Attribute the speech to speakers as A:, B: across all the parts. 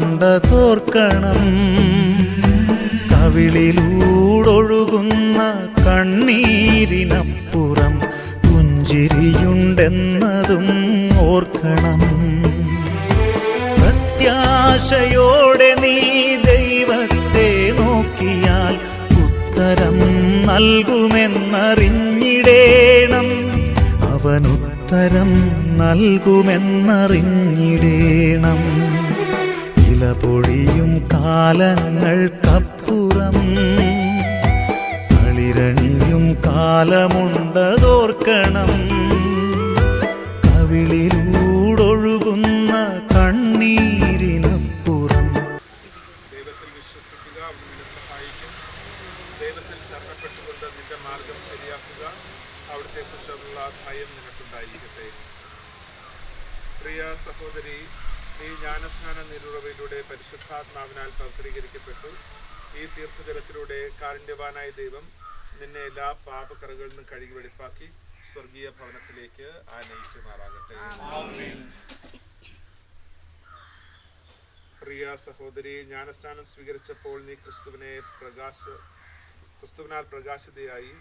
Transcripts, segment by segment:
A: കാലമുണ്ട തോർക്കണം. കവിളിലൂടൊഴുകുന്ന കണ്ണീരിനപ്പുറം പുഞ്ചിരിയുണ്ടെന്നതും ഓർക്കണം. പ്രത്യാശയോടെ നീ ദൈവത്തെ നോക്കിയാൽ ഉത്തരം നൽകുമെന്നറിഞ്ഞിടേണം. അവനുത്തരം നൽകുമെന്നറിഞ്ഞിടേണം. ഇല പൊഴിയും കാലങ്ങൾക്കപ്പുറം തളിരണിയും കാലമുണ്ടതോർക്കണം. കവിളിലൂടൊഴുകുന്ന കണ്ണീരിനപ്പുറം.
B: ദൈവത്തിൽ വിശ്വസിക്കുക, അവൻ നിന്നെ സഹായിക്കും. ദൈവത്തിൽ ശരണപ്പെട്ടുകൊണ്ട് നിന്റെ മാർഗം ശരിയാക്കുക. അവിടുത്തെ കുറിച്ചുള്ള ഭയം നിനക്കുണ്ടായിരിക്കട്ടെ. പ്രിയ സഹോദരി, ഈ ജ്ഞാനസ്നാന നീരുറവയിലൂടെ പരിശുദ്ധാത്മാവിനാൽ പവിത്രീകരിക്കപ്പെട്ടു. ഈ തീർത്ഥജലത്തിലൂടെ കാരുണ്യവാനായ ദൈവം നിന്നെ എല്ലാ പാപക്കറകളിൽ നിന്നും കഴുകി വെടിപ്പാക്കി സ്വർഗീയ ഭവനത്തിലേക്ക് ആനയിക്കുമാറാകട്ടെ. പ്രിയ സഹോദരി, ജ്ഞാനസ്നാനം സ്വീകരിച്ചപ്പോൾ നീ ക്രിസ്തുവിനാൽ പ്രകാശിതയായി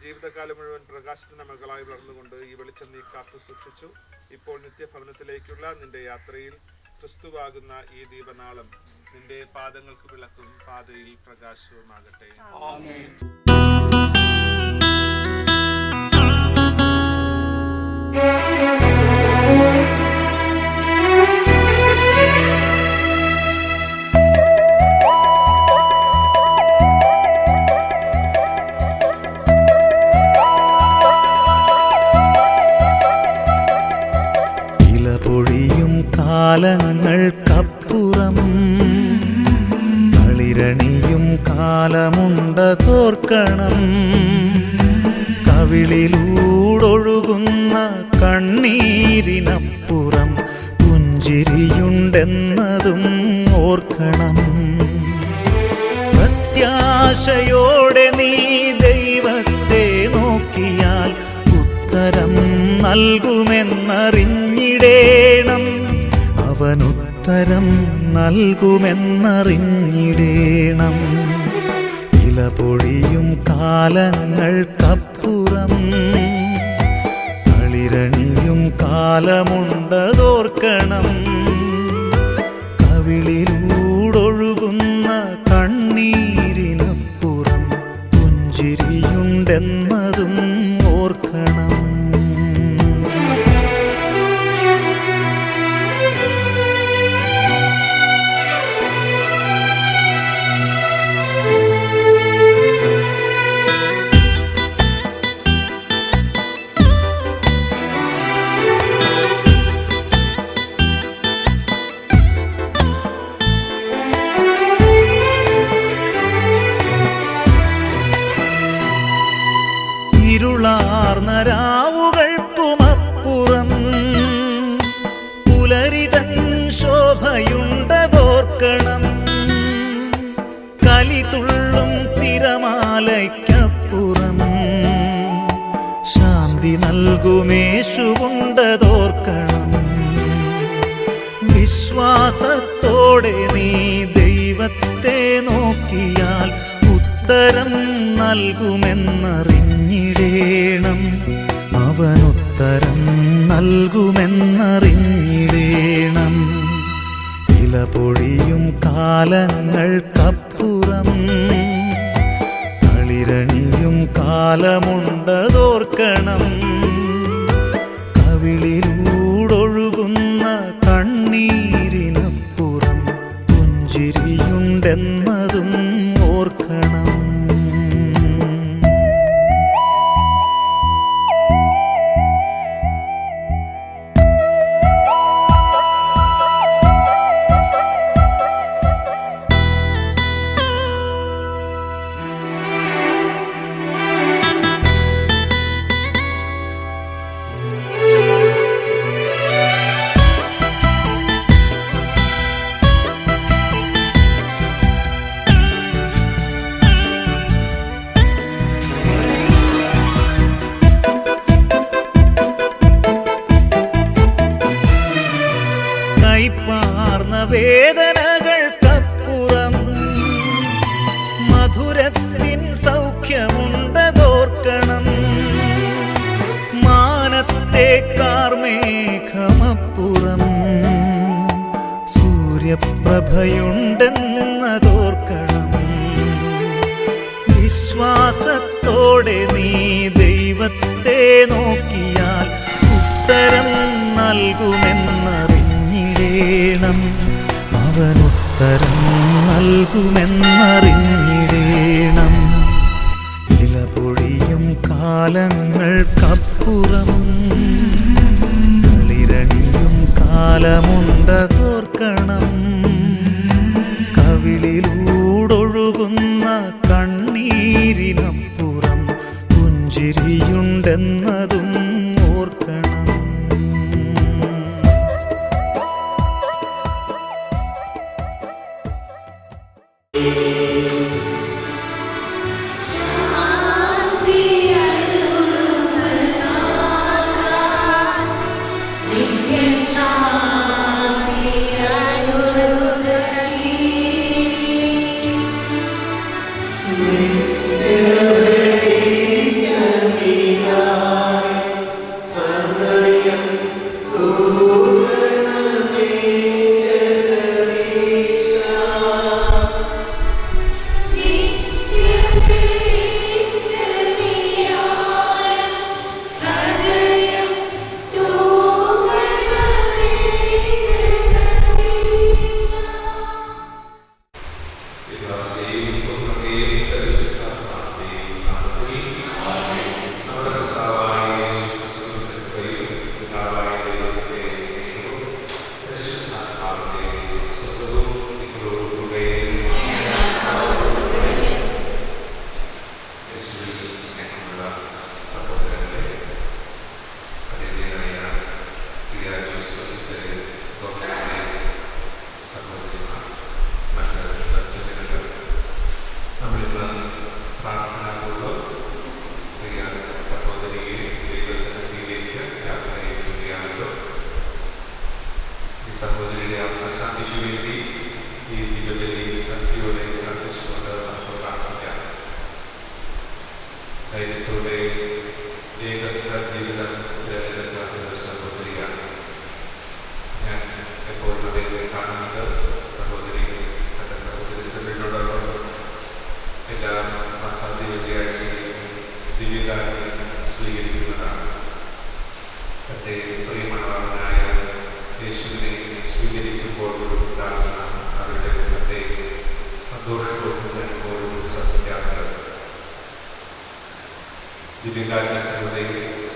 B: ജീവിതകാലം മുഴുവൻ പ്രകാശത്തിന്റെ മകളായി വളർന്നുകൊണ്ട് ഈ വെളിച്ചം നീ കാത്തു സൂക്ഷിച്ചു. ഇപ്പോൾ നിത്യഭവനത്തിലേക്കുള്ള നിന്റെ യാത്രയിൽ ക്രിസ്തുവാകുന്ന ഈ ദീപനാളം നിന്റെ പാദങ്ങൾക്ക് വിളക്കും പാതയിൽ പ്രകാശവുമാകട്ടെ.
A: കാലങ്ങൾക്കപ്പുറം തളിരണിയും കാലമുണ്ടതോർക്കണം. കവിളിലൂടൊഴുകുന്ന കണ്ണീരിനപ്പുറം പുഞ്ചിരിയുണ്ടെന്നതും ഓർക്കണം. പ്രത്യാശയോടെ നീ ദൈവത്തെ നോക്കിയാൽ ഉത്തരം നൽകുമെന്നറിഞ്ഞിടേണം. അവനുത്തരം നൽകുമെന്നറിഞ്ഞിടേണം. ഇല പൊഴിയും കാലങ്ങൾക്കപ്പുറം തളിരണിയും കാലമുണ്ടതോർക്കണം. കവിളിലൂടൊഴുകുന്ന കണ്ണീരിനപ്പുറം പുഞ്ചിരിയുണ്ടെന്നതും ഓർക്കണം. ഇരുളാർന്ന രാവുകൾക്കുമപ്പുറം പുലരിതൻ ശോഭയുണ്ടതോർക്കണം. കലിതുള്ളും തിരമാലയ്ക്കപ്പുറം ശാന്തി നൽകുമേശുണ്ടതോർക്കണം. വിശ്വാസത്തോടെ നീ ദൈവത്തെ നോക്കിയാൽ ഉത്തരം നൽകുമെന്നറിഞ്ഞിടേണം. അവനുത്തരം നൽകുമെന്നറിഞ്ഞിടേണം. ഇല പൊഴിയും കാലങ്ങൾക്കപ്പുറം തളിരണിയും കാലമുണ്ടതോർക്കണം. കവിളിലൂടൊഴുകുന്ന കണ്ണീരിനപ്പുറം പുഞ്ചിരിയുണ്ടെന്നതും ഓർക്കണം. ശരീരത്തിൻ സൗഖ്യമുണ്ടതോർക്കണം. മാനത്തെ കാർമേഘമപ്പുറം സൂര്യപ്രഭയുണ്ടെന്നതോർക്കണം. വിശ്വാസത്തോടെ നീ ദൈവത്തെ നോക്കിയാൽ ഉത്തരം നൽകുമെന്നറിഞ്ഞിടേണം. അവനുത്തരം നൽകുമെന്നറിഞ്ഞിടേണം. ഇല പൊഴിയും കാലങ്ങൾക്കപ്പുറം കളിരണിയും കാലമുണ്ടതോർക്കണം. കവിളിലൂടൊഴുകുന്ന കണ്ണീരിനപ്പുറം പുഞ്ചിരിയുണ്ടെന്നതും ഓർക്കണം.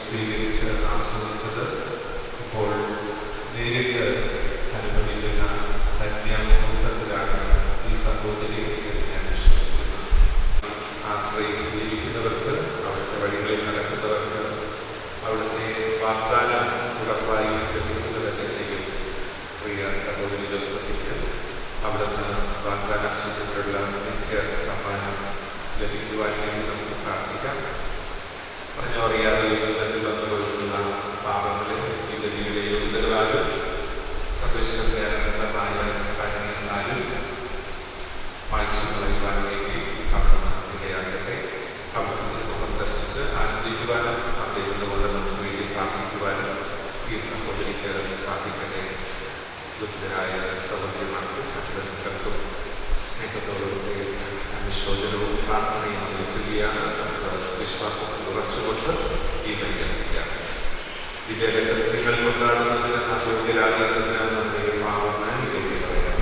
B: സ്വീകരിച്ച് ആസ്വദിച്ചത് ഇപ്പോൾ നേരിട്ട് അനുഭവിക്കുന്ന ധന്യമുഖത്തിലാണ് ഈ സഹോദരി എന്ന് ഞാൻ വിശ്വസിക്കുന്നു. ആശ്രയിച്ച് ജീവിക്കുന്നവർക്ക്, അവിടുത്തെ വഴികളിൽ നടക്കുന്നവർക്ക് അവിടുത്തെ വാഗ്ദാനം ഉറപ്പായി ലഭിക്കുക തന്നെ ചെയ്യും. പ്രിയ സഹോദരി ജോസഫിക്ക് അവിടുന്ന് വാഗ്ദാനം ചെയ്തിട്ടുള്ള നിത്യ സമ്മാനം ലഭിക്കുവാൻ വേണ്ടി നമുക്ക് പ്രാർത്ഥിക്കാം. പറഞ്ഞോ അറിയാതെ ജീവിതത്തിൽ വന്നുകൊടുക്കുന്ന പാപങ്ങളിൽ ഈ ബലിയുടെ യോഗ്യതകളാലും സദൃശമായ കാര്യങ്ങളാലും വായിച്ചു കളയുവാൻ വേണ്ടി അവിടുന്ന് ഇടയാക്കട്ടെ. അവിടുത്തെ മുഖം ദർശിച്ച് ആനന്ദിക്കുവാനും അദ്ദേഹത്തോട് നമുക്ക് വേണ്ടി പ്രാർത്ഥിക്കുവാനും ഈ സഹോദരിക്ക് സാധിക്കട്ടെ. യുക്തരായ സഹോദരിമാർക്കും അഭിനന്ദനങ്ങൾക്കും സ്നേഹത്തോടുകൂടി അനുശോചനവും പ്രാർത്ഥനയും അറിയിക്കുകയാണ്. വിശ്വാസത്തിൽ ഉറച്ചുകൊണ്ട് ഈ ബലിയർപ്പിക്കാം. ദിവ്യരഹസ്യങ്ങൾ കൊണ്ടാടുന്നതിന് യോഗ്യരാകുന്നതിന് നമ്മുടെ പാവങ്ങൾ യോഗ്യരാകാം.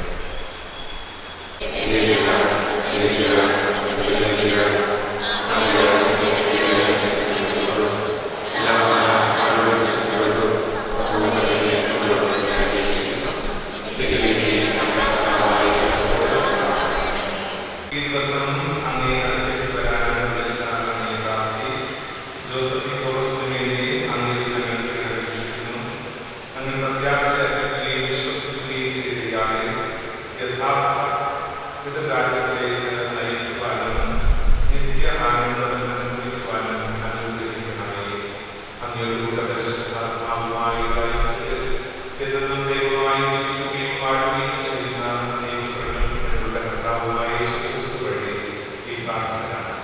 B: ഈ പ്രാർത്ഥന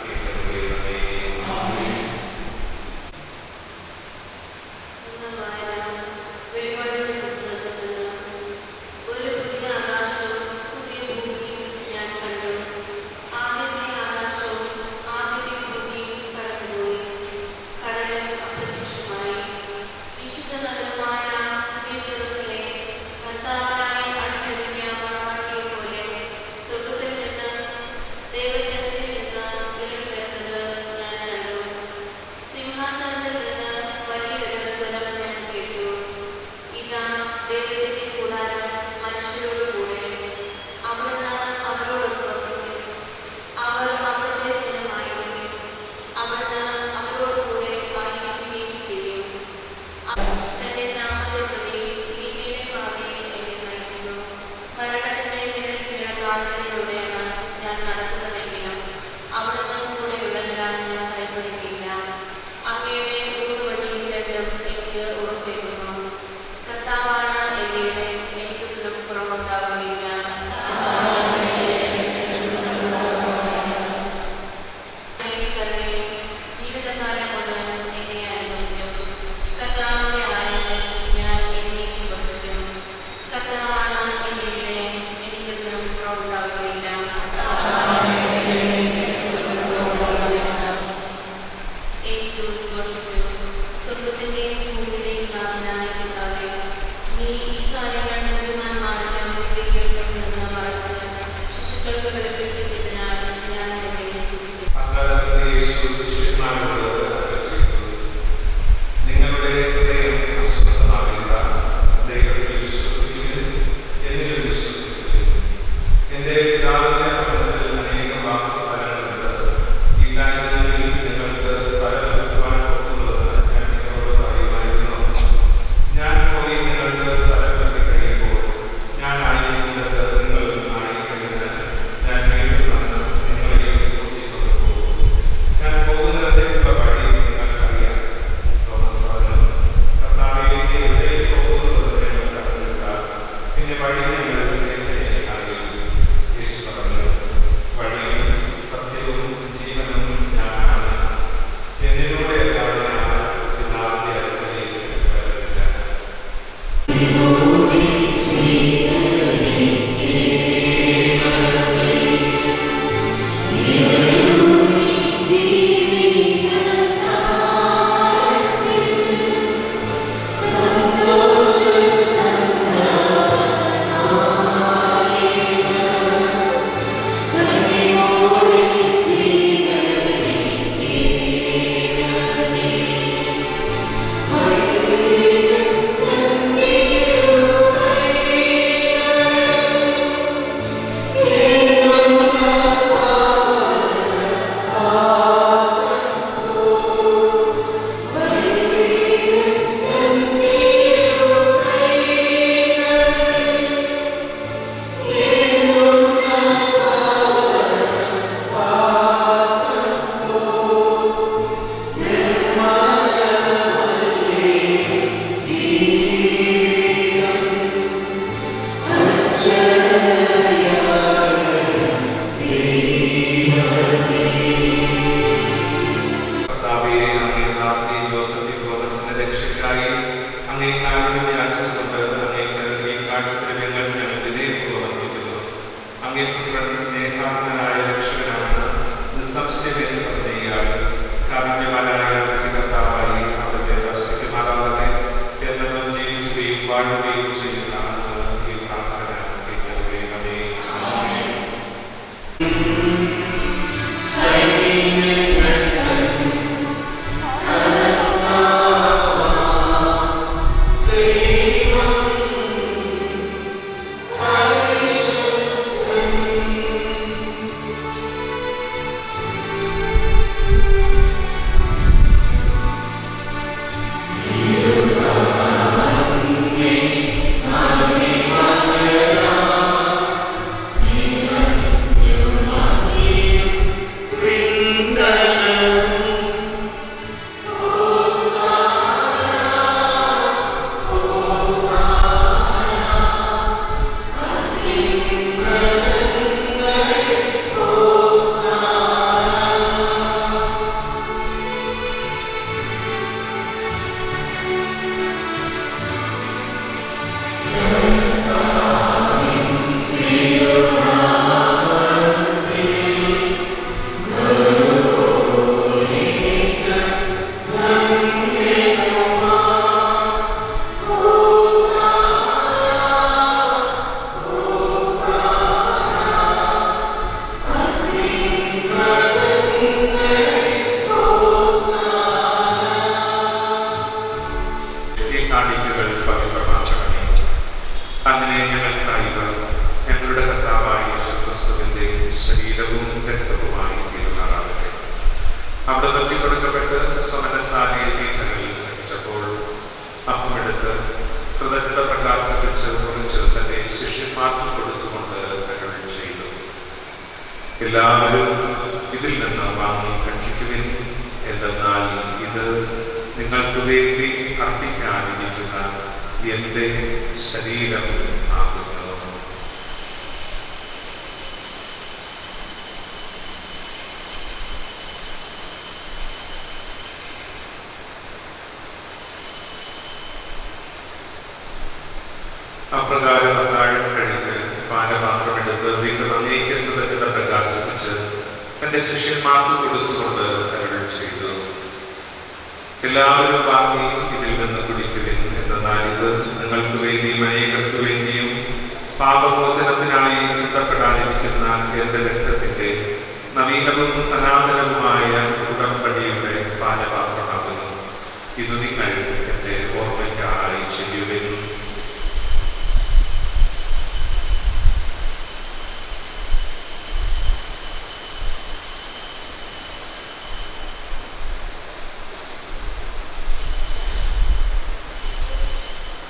B: നിന്റെ പിതാവിന്റെ ഭവനത്തിൽ അനേകം വാസസ്ഥലങ്ങളുണ്ട്. ഈ കാര്യങ്ങളിൽ നിങ്ങൾക്ക് സ്ഥലം വെക്കുവാൻ പോകുന്നുവെന്ന് ഞാൻ നിങ്ങളോട് പറയുമായിരുന്നു. ഞാൻ പോയി നിങ്ങൾക്ക് സ്ഥലം വെക്കി കഴിയുമ്പോൾ ഞാൻ ആയിരിക്കുന്നത് നിങ്ങൾ ആയിരിക്കുന്നത് ഞാൻ വീണ്ടും വന്ന് നിങ്ങളെയും കൂട്ടിക്കൊണ്ടു പോകും. ഞാൻ പോകുന്നതിനുള്ള വഴി നിങ്ങൾക്കറിയാം. തോമസ് പറഞ്ഞു, കർത്താവേ, നീ എവിടേക്ക് പോകുന്നുവെന്ന് ഞങ്ങൾ അറിഞ്ഞില്ല. പിന്നെ വഴി ഞങ്ങൾ എങ്ങനെ അറിയും? യേശു പറഞ്ഞു, വഴിയും സത്യവും ജീവനും ഞാനാണ്. എന്നിലൂടെ അല്ലാതെ ആരും പിതാവിന്റെ അടുക്കലേക്ക് വരില്ല. കർത്താവേ, അങ്ങേ ദാസി ജോസഫ് തോമസിന്റെ രക്ഷയ്ക്കായി അങ്ങേ കാരുണ്യം യാചിച്ചുകൊണ്ട് അങ്ങേക്ക് ഈ കാഴ്ചദ്രവ്യങ്ങൾ ഞങ്ങൾ വിനയപൂർവ്വം അർപ്പിക്കുന്നു. അങ്ങേ പുത്രൻ സ്നേഹാത്മനായ രക്ഷകനാണ് നിസ്സംശയം പറഞ്ഞാൽ കാരുണ്യവാനായ കർത്താവായി അവരുടെ ദർശിക്കുമാറാകട്ടെ. എന്നതും ജീവിക്കുകയും വാഴുകയും ചെയ്യുന്ന ഈ പ്രാർത്ഥന കേൾക്കണമേ. അങ്ങനെ ഞങ്ങൾക്കായി ഞങ്ങളുടെ കർത്താവായ യേശുക്രിസ്തുവിന്റെ ശരീരവും രക്തവുമായി തീരുമാറാകട്ടെ. അവിടെ പറ്റിക്കൊടുക്കപ്പെട്ട് സമനസാരിയ പീഠങ്ങളിൽ സഹിച്ചപ്പോൾ അപ്പമെടുത്ത് കൃതജ്ഞത പ്രകാശിപ്പിച്ച് കുറിച്ച് തന്റെ ശിഷ്യന്മാർക്ക് കൊടുത്തുകൊണ്ട് അരുളി ചെയ്തു, എല്ലാവരും ഇതിൽ നിന്ന് വാങ്ങി ഭക്ഷിക്കുവിൻ. എന്തെന്നാൽ ഇത് നിങ്ങൾക്ക് വേണ്ടി അർപ്പിക്കാനിരിക്കുന്ന എന്റെ ശരീരം ആകുന്നു. അപ്രകാരം അത്താഴം കഴിഞ്ഞ് പാനപാത്രമെടുത്ത് വീണ്ടും അങ്ങേക്കൃതജ്ഞത പ്രകാശിപ്പിച്ച് തന്റെ ശിഷ്യന്മാർക്ക് കൊടുത്തുകൊണ്ട് അരുളി ചെയ്തു, എല്ലാവരും വാങ്ങി ഇതിൽ നിന്ന് കുടിക്കുവിൻ. എന്നാൽ ഇത് നിങ്ങൾക്ക് വേണ്ടിയും അനേകർക്ക് വേണ്ടിയും പാപമോചനത്തിനായി ചിന്തപ്പെടാനിരിക്കുന്ന എന്റെ രക്തത്തിന്റെ നവീനവും സനാതനവുമായ ഉടമ്പടിയുടെ പാനപാത്രമാകുന്നു. ഇത് നിങ്ങൾ എന്റെ ഓർമ്മയ്ക്കായി ചെയ്യുവിൻ.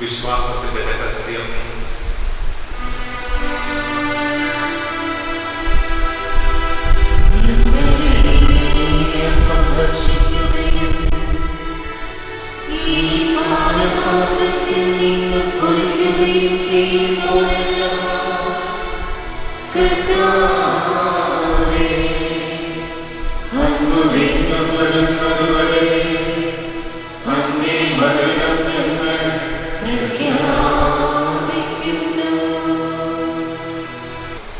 B: വിശ്വാസത്തിന്റെ രഹസ്യം.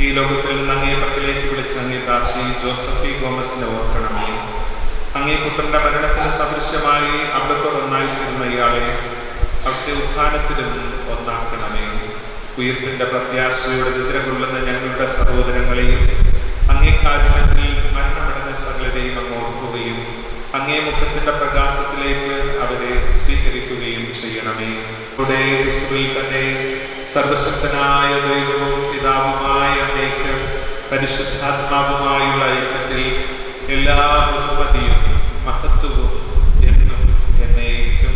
B: ഈ ലോകത്തിൽ നിന്ന് അങ്ങേ പക്കലേക്ക് വിളിച്ച അങ്ങേ ദാസി ജോസഫി ഗോമസിനെ ഓർക്കണമേ. അങ്ങേ പുത്രന്റെ മരണത്തിന് സദൃശ്യമായി അവിടത്തോടൊന്നായിത്തീരുന്ന ഇയാളെ അവിടുത്തെ ഉത്ഥാനത്തിലും ഒന്നാക്കണമേ. ഉയർപ്പിന്റെ പ്രത്യാശയോടെ നിദ്ര കൊള്ളുന്ന ഞങ്ങളുടെ സഹോദരങ്ങളെയും അങ്ങേ കാരുണ്യത്തിൽ മരണമടഞ്ഞ സകലരെയും അങ്ങ് ഓർക്കുകയും അങ്ങേ മുഖത്തിന്റെ പ്രകാശത്തിലേക്ക് അവരെ സ്വീകരിക്കുകയും ചെയ്യണമേ. തന്നെ സർവശക്തനായ ദൈവവും പിതാവുമായ അങ്ങേക്ക് പരിശുദ്ധാത്മാവുമായുള്ള ഐക്യത്തിൽ എല്ലാ ബഹുമതിയും മഹത്വവും എന്നും എന്നേക്കും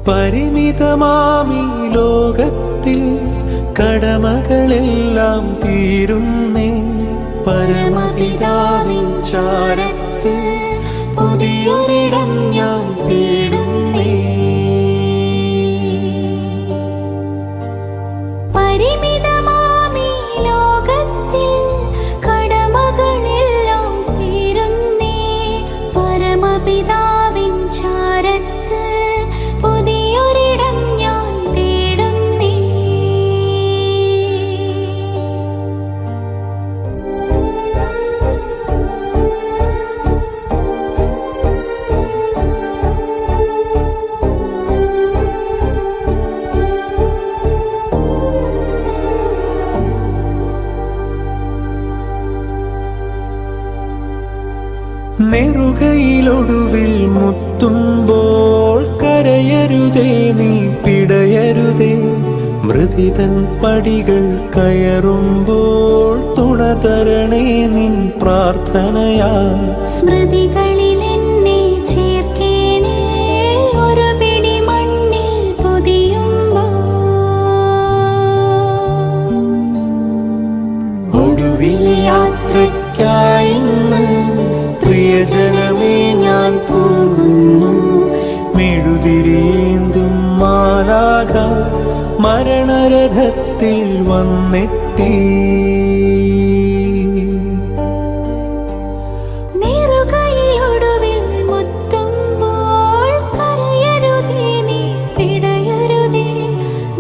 A: പരിമിതമാമീ ലോകത്തിൽ കടമകളെല്ലാം തീരുന്നേ. പരമപിതാവിൻ ചാരത്ത് പുതിയൊരിടം ഞാൻ തേടുന്നേ.
C: പരിമിതമാമീ ലോകത്തിൽ കടമകളെല്ലാം തീരുന്നേ. പരമപിതാവിൻ ചാരത്ത് പുതിയൊരിടം ഞാൻ തേടുന്നേ.
A: നെറുകയിലൊടുവിൽ മുത്തുമ്പോൾ കരയരുതേ, നീ പിടയരുതേ. മൃതിതൻ പടികൾ കയറുമ്പോൾ തുണ തരണേ നിൻ പ്രാർത്ഥനയാ.
C: സ്മൃതികളിൽ എന്നെ ചേർക്കേണേ, ഒരു പിടി മണ്ണിൽ പൊതിയുമ്പോൾ.
A: ഒടുവിലെ യാത്രയ്ക്കായി ഇന്ന് പ്രിയജനമേ ഞാൻ പോകുന്നു. മെഴുതിരിയേന്തും മാലാഖ മരണരഥത്തിൽ വന്നെത്തി.
C: നെറുകയിലൊടുവിൽ മുത്തുമ്പോൾ കരയരുതേ, നീ പിടയരുതേ.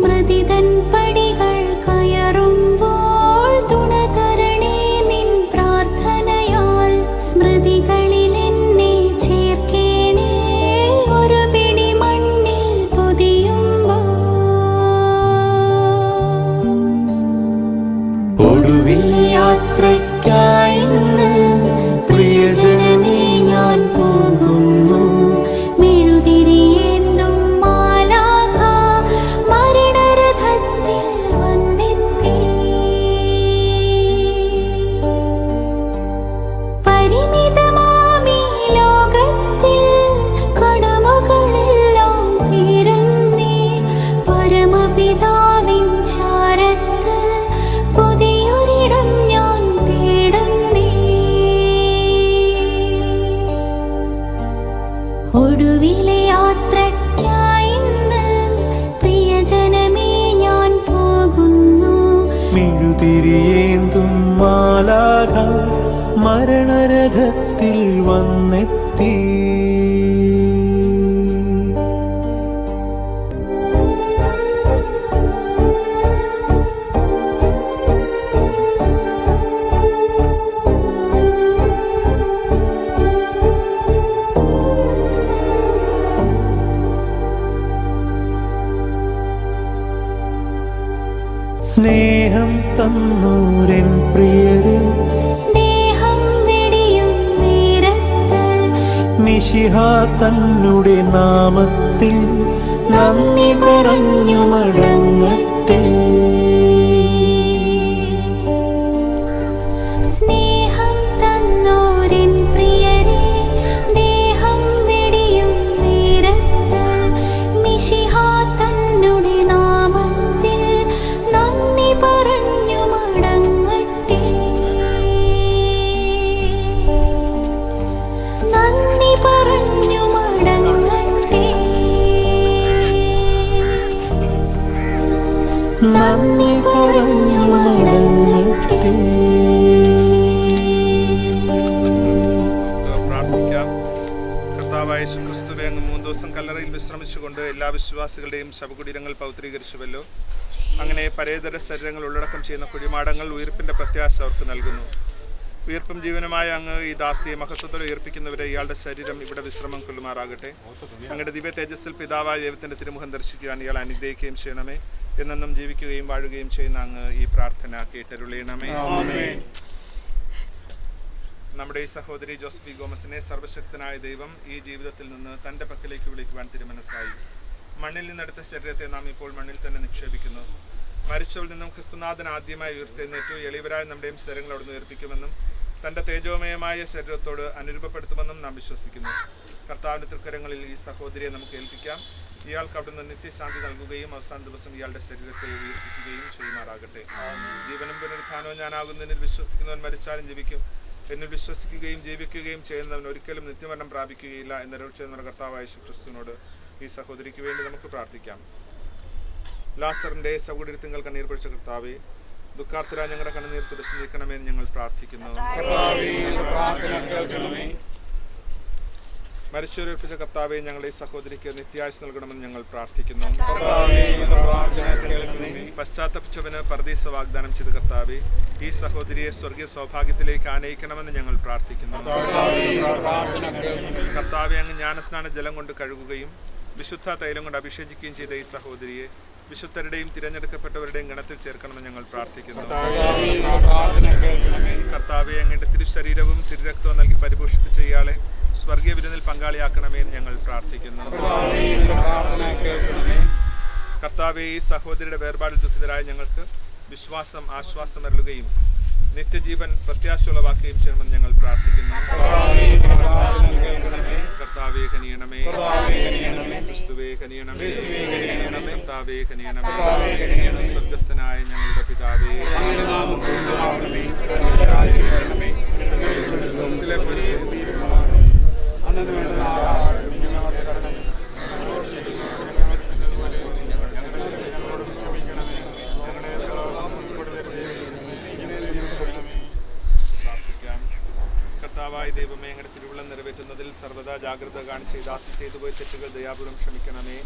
C: മൃതിതൻ പടികൾ കയറുമ്പോൾ തുണ തരണേ നിൻ പ്രാർത്ഥനയാൽ. സ്മൃതികളിൽ എന്നെ ചേർക്കേണേ, ഒരു പിടി മണ്ണിൽ പൊതിയുമ്പോൾ.
A: ഒടുവിലെ യാത്രയ്ക്കായി ഇന്ന് പ്രിയജനമേ ഞാൻ പോകുന്നു.
C: മെഴുതിരിയേന്തും മാലാഖ മരണരഥത്തിൽ വന്നെത്തി. പരിമിതമാമീ ലോകത്തിൽ കടമകളെല്ലാം തീരുന്നേ. പരമപിതാവിൻ ചാരത്ത് പുതിയൊരിടം ഞാൻ തേടുന്നേ. ഒടുവിലെ യാത്രയ്ക്കായി ഇന്ന് പ്രിയജനമേ ഞാൻ പോകുന്നു.
A: മെഴുതിരിയേന്തും മാലാഖ മരണരഥത്തിൽ വന്നെത്തി. സ്നേഹം തന്നൂരൻ പ്രിയരെ,
C: ദേഹം വെടിയും നേരത്ത്
A: മിശിഹ തന്നുടെ നാമത്തിൽ
C: നന്ദി പറഞ്ഞു മടങ്ങട്ടെ. സ്നേഹം തന്നോരൻ പ്രിയരെ, ദേഹം വെടിയും നേരത്ത് മിശിഹ തന്നുടെ നാമത്തിൽ നന്ദി പറഞ്ഞു മടങ്ങട്ടെ. നന്ദി പറഞ്ഞു മടങ്ങട്ടെ. നന്ദി പറഞ്ഞു മടങ്ങട്ടെ.
B: പ്രാർത്ഥിക്കാം. കർത്താവായ യേശുക്രിസ്തുവേ, അങ്ങ് 3 ദിവസം കല്ലറയിൽ വിശ്രമിച്ചുകൊണ്ട് എല്ലാ വിശ്വാസികളുടെയും ശവകുടീരങ്ങൾ പൗത്രീകരിച്ചുവല്ലോ. അങ്ങനെ പരേതര ശരീരങ്ങൾ ഉള്ളടക്കം ചെയ്യുന്ന കുഴിമാടങ്ങൾ ഉയർപ്പിന്റെ പ്രത്യാശ അവർക്ക് നൽകുന്നു. ഉയർപ്പും ജീവനുമായ അങ്ങ് ഈ ദാസിയെ മഹത്വത്തോടെ ഉയർപ്പിക്കുന്നവരെ ഇയാളുടെ ശരീരം ഇവിടെ വിശ്രമം കൊള്ളുമാറാകട്ടെ. അങ്ങയുടെ ദിവ്യ തേജസ്സിൽ പിതാവായ ദൈവത്തിന്റെ തിരുമുഖം ദർശിക്കുവാൻ ഇയാൾ അനുഗ്രഹിക്കുകയും ചെയ്യണമേ. എന്നെന്നും ജീവിക്കുകയും വാഴുകയും ചെയ്യുന്ന അങ്ങ് ഈ പ്രാർത്ഥന കേട്ടരുളയണമേ. നമ്മുടെ ഈ സഹോദരി ജോസഫി ഗോമസിനെ സർവശക്തനായ ദൈവം ഈ ജീവിതത്തിൽ നിന്ന് തൻ്റെ പക്കലേക്ക് വിളിക്കുവാൻ തിരുമനസ്സായി. മണ്ണിൽ നിന്നെടുത്ത ശരീരത്തെ നാം ഇപ്പോൾ മണ്ണിൽ തന്നെ നിക്ഷേപിക്കുന്നു. മരിച്ചവരിൽ നിന്നും ക്രിസ്തുനാഥൻ ആദ്യമായി ഉയർത്തെഴുന്നേറ്റു എളിയവരായ നമ്മുടെയും ശരീരങ്ങൾ അവിടുന്ന് ഉയർപ്പിക്കുമെന്നും തൻ്റെ തേജോമയമായ ശരീരത്തോട് അനുരൂപപ്പെടുത്തുമെന്നും നാം വിശ്വസിക്കുന്നു. കർത്താവിൻ്റെ തൃക്കരങ്ങളിൽ ഈ സഹോദരിയെ നമുക്ക് ഏൽപ്പിക്കാം. ഇയാൾക്ക് അവിടുന്ന് നിത്യശാന്തി നൽകുകയും അവസാന ദിവസം ഇയാളുടെ ശരീരത്തെ ഉയർപ്പിക്കുകയും ചെയ്യുമാറാകട്ടെ. ജീവനും പുനരുത്ഥാനവും ഞാനാകുന്നതിൽ വിശ്വസിക്കുന്നവൻ മരിച്ചാലും ജീവിക്കും, എന്നിൽ വിശ്വസിക്കുകയും ജീവിക്കുകയും ചെയ്യുന്നവൻ ഒരിക്കലും നിത്യമരണം പ്രാപിക്കുകയില്ല എന്ന് അരുളിച്ചെയ്യുന്ന കർത്താവായ യേശുക്രിസ്തുവിനോട് ഈ സഹോദരിക്ക് വേണ്ടി നമുക്ക് പ്രാർത്ഥിക്കാം. ലാസറിന്റെ സഹോദരത്തിങ്ങൾ കണ്ണീർ പൊഴിച്ച കർത്താവേ, ദുഃഖാർത്തരായ ഞങ്ങളുടെ കണ്ണുനീർ തുടച്ചു നീക്കണമെന്ന് ഞങ്ങൾ പ്രാർത്ഥിക്കുന്നു. മരിച്ചവരേൽപ്പിച്ച കർത്താവെ, ഞങ്ങളുടെ ഈ സഹോദരിക്ക് നിത്യായുസ് നൽകണമെന്ന് ഞങ്ങൾ പ്രാർത്ഥിക്കുന്നു. പശ്ചാത്തപിച്ചവന് പരദീസ വാഗ്ദാനം ചെയ്ത കർത്താവെ, ഈ സഹോദരിയെ സ്വർഗീയ സൗഭാഗ്യത്തിലേക്ക് ആനയിക്കണമെന്ന് ഞങ്ങൾ പ്രാർത്ഥിക്കുന്നു. കർത്താവെ, അങ്ങ് ജ്ഞാനസ്നാന ജലം കൊണ്ട് കഴുകുകയും വിശുദ്ധ തൈലം കൊണ്ട് അഭിഷേചിക്കുകയും ചെയ്ത ഈ സഹോദരിയെ വിശുദ്ധരുടെയും തിരഞ്ഞെടുക്കപ്പെട്ടവരുടെയും ഗണത്തിൽ ചേർക്കണമെന്ന് ഞങ്ങൾ പ്രാർത്ഥിക്കുന്നു. കർത്താവെ, അങ്ങയുടെ തിരുശരീരവും തിരുരക്തവും നൽകി പരിപോഷിപ്പിച്ച ഇയാളെ സ്വർഗീയ വിരുന്നിൽ പങ്കാളിയാക്കണമേ എന്ന് ഞങ്ങൾ പ്രാർത്ഥിക്കുന്നു. കർത്താവെ, ഈ സഹോദരിയുടെ വേർപാടിൽ ദുഃഖിതരായ ഞങ്ങൾക്ക് വിശ്വാസം ആശ്വാസം അരുളുകയും നിത്യജീവൻ പ്രത്യാശ ഉളവാക്കുകയും ചെയ്യണമെന്ന് ഞങ്ങൾ പ്രാർത്ഥിക്കുന്നു. കർത്താവേ കനിയണമേ, ക്രിസ്തുവേ കനിയണമേ, കർത്താവേ കനിയണമേ, സ്വർഗ്ഗസ്ഥനായ ഞങ്ങളുടെ പിതാവേ, കർത്താവായ ദൈവമേ, ഞങ്ങളുടെ തിരുവുള്ളം നിറവേറ്റുന്നതിൽ സർവ്വതാ ജാഗ്രത കാണിച്ച് ദാസി ചെയ്തുപോയ തെറ്റുകൾ ദയാപൂർവം ക്ഷമിക്കണമേ.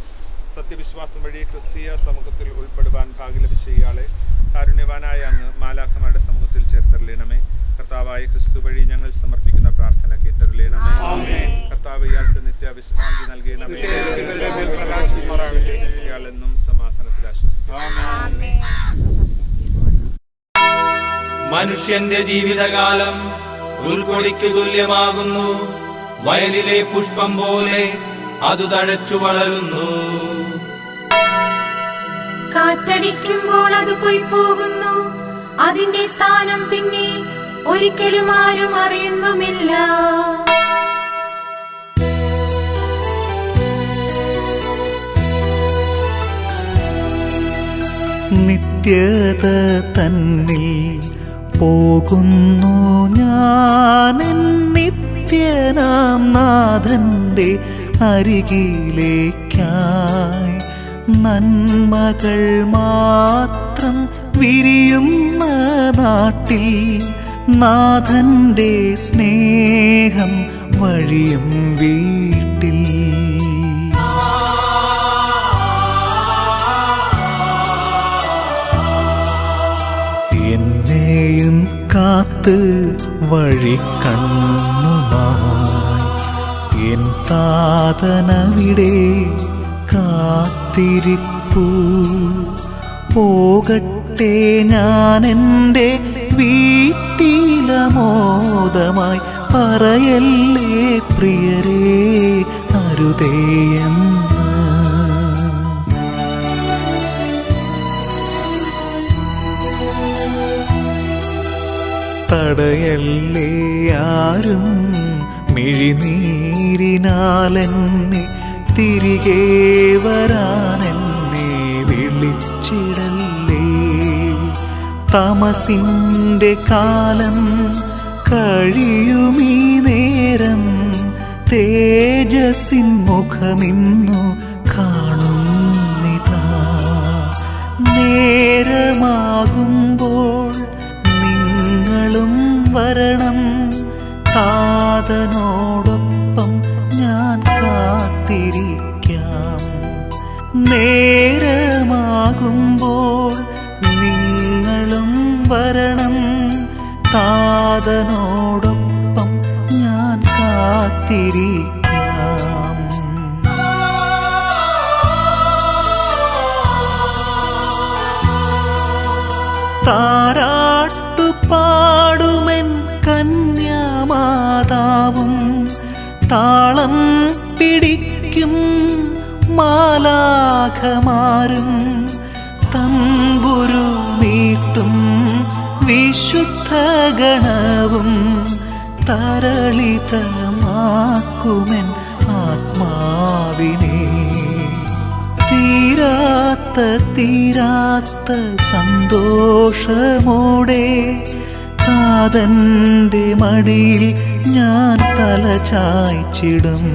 B: സത്യവിശ്വാസം വഴി ക്രിസ്തീയ സമൂഹത്തിൽ ഉൾപ്പെടുവാൻ ഭാഗ്യം ലഭിച്ച ഇയാളെ കാരുണ്യവാനായ അങ്ങ് മാലാഖമാരുടെ സമൂഹത്തിൽ ചേർത്തരളയണമേ. കർത്താവായ ക്രിസ്തു വഴി ഞങ്ങൾ സമർപ്പിക്കുന്ന പ്രാർത്ഥന കേട്ടരളയണമേ. കർത്താവ് ഇയാൾക്ക് നിത്യവിശ്രാന്തി നൽകണമേ. ഇയാളെന്നും സമാധാനത്തിൽ ആശ്വസിക്കണമേ.
D: മനുഷ്യന്റെ ജീവിതകാലം ഉൾക്കൊടിക്കു തുല്യമാകുന്നു. വയലിലെ പുഷ്പം പോലെ അത് തഴച്ചു വളരുന്നു.
E: കാറ്റടിക്കുമ്പോൾ അത് പോയി പോകുന്നു, അതിന്റെ സ്ഥാനം പിന്നെ ഒരിക്കലും ആരും അറിയുന്നുമില്ല.
A: നിത്യത തന്നിൽ പോകുന്നു ഞാൻ, നിത്യനാം നാഥന്റെ അരികിലേക്കായി. നന്മകൾ മാത്രം വിരിയുന്ന നാട്ടിൽ നാഥന്റെ സ്നേഹം വഴിയും വീട്ടിൽ. എന്നെയും കാത്ത് വഴി കണ്ണുമായി എൻ താതനവിടെ കാത്തിരിപ്പു. പോകട്ടെ ഞാൻ എൻ്റെ വീട്ടിലമോദമായി, പറയല്ലേ പ്രിയരേ അരുതേയെന്ന്. തടയല്ലേ ആരും മിഴിനീരിനാലെന്നെ, തിരികെ വരാനെന്നെ വിളിച്ചിടല്ലേ. തമസിൻ്റെ കാലം കഴിയുമീ നേരം, തേജസ്സിൻ മുഖമിന്നു കാണുന്നിതാ. നേരമാകുമ്പോൾ നിങ്ങളും വരണം, താതനോടൊപ്പം ഞാൻ കാത്തിരിക്കാം. നേരമാകുമ്പോൾ നിങ്ങളും വരണം, താതനോടൊപ്പം ഞാൻ കാത്തിരിക്കാം. താരാട്ടുപാടുമെൻ കന്യാമാതാവും, താളം പിടിക്കും മാലാഖമാരും, തമ്പുരു മീട്ടും വിശുദ്ധ ഗണവും, തരളിതമാക്കുമെൻ ആത്മാവിനെ തീരാത്ത സന്തോഷമോടെ താതന്റെ മടിയിൽ ഞാൻ തല ചായ്ച്ചിടും.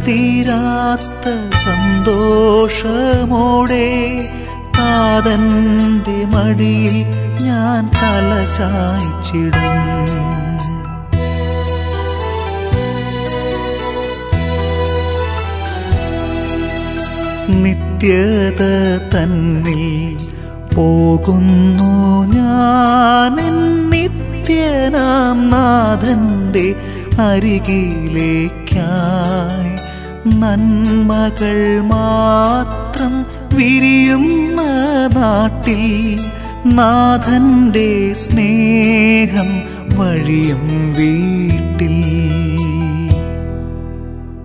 A: തീരാത്ത സന്തോഷമോടെ താതന്റെ മടിയിൽ ഞാൻ തല ചായ്ച്ചിടും. നിത്യത തന്നിൽ പോകുന്നു ഞാൻ നിത്യനാം നാഥന്റെ അരികിലേക്കായി. നന്മകൾ മാത്രം വിരിയുന്ന നാട്ടിൽ നാഥന്റെ സ്നേഹം വഴിയും വീട്ടിൽ